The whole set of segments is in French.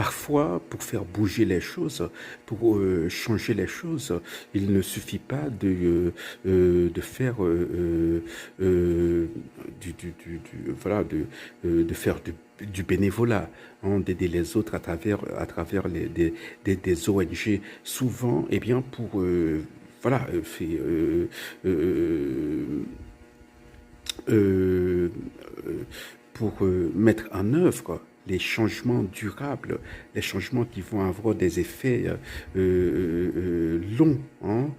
parfois, pour faire bouger les choses, pour changer les choses, il ne suffit pas de faire voilà, de faire du bénévolat, hein, d'aider les autres à travers des ONG. Souvent, eh bien, pour voilà, euh, pour mettre en œuvre les changements durables, les changements qui vont avoir des effets longs, hein,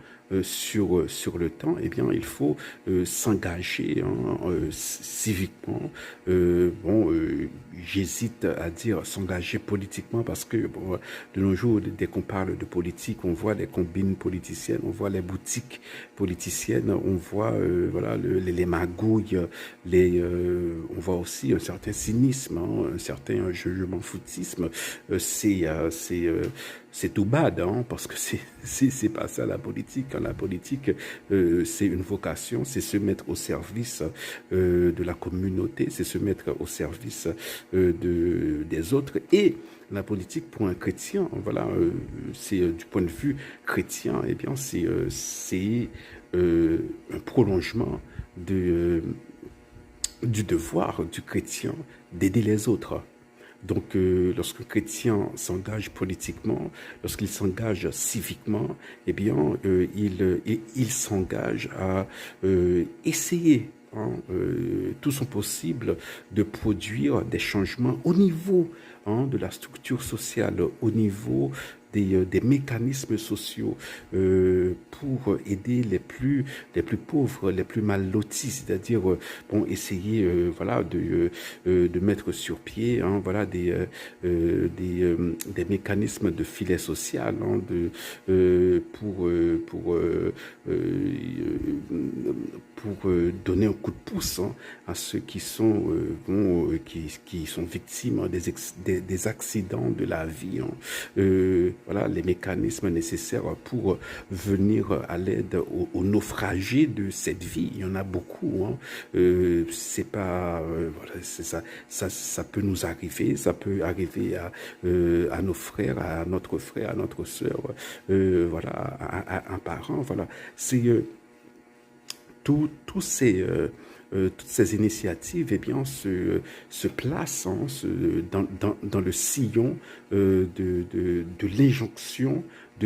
sur le temps, eh bien, il faut s'engager, hein, civiquement. Bon, j'hésite à dire s'engager politiquement parce que bon, de nos jours, dès qu'on parle de politique, on voit les combines politiciennes, on voit les boutiques politiciennes, on voit voilà les magouilles, on voit aussi un certain cynisme, hein, un certain je m'en foutisme. C'est tout bad, hein, parce que c'est pas ça la politique. Hein. La politique, c'est une vocation, c'est se mettre au service de la communauté, c'est se mettre au service des autres. Et la politique pour un chrétien, voilà, c'est du point de vue chrétien, eh bien c'est un prolongement de du devoir du chrétien d'aider les autres. Donc, lorsqu'un chrétien s'engage politiquement, lorsqu'il s'engage civiquement, eh bien, il s'engage à essayer, hein, tout son possible de produire des changements au niveau, hein, de la structure sociale, au niveau des mécanismes sociaux pour aider les plus pauvres, les plus mal lotis, c'est-à-dire bon, essayer voilà, de mettre sur pied, hein, voilà, des mécanismes de filet social, hein, pour donner un coup de pouce, hein, à ceux qui sont, bon, qui sont victimes des accidents de la vie. Hein. Voilà, les mécanismes nécessaires pour venir à l'aide aux naufragés de cette vie. Il y en a beaucoup. Hein. C'est pas, voilà, c'est ça, ça peut nous arriver. Ça peut arriver à nos frères, à notre frère, à notre sœur, voilà, à un parent. Voilà, c'est toutes ces initiatives, eh bien, se placent, hein, dans le sillon de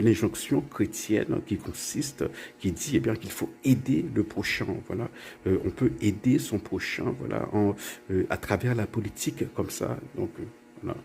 l'injonction chrétienne qui consiste, qui dit, eh bien, qu'il faut aider le prochain. Voilà, on peut aider son prochain, voilà, à travers la politique comme ça. Donc, voilà.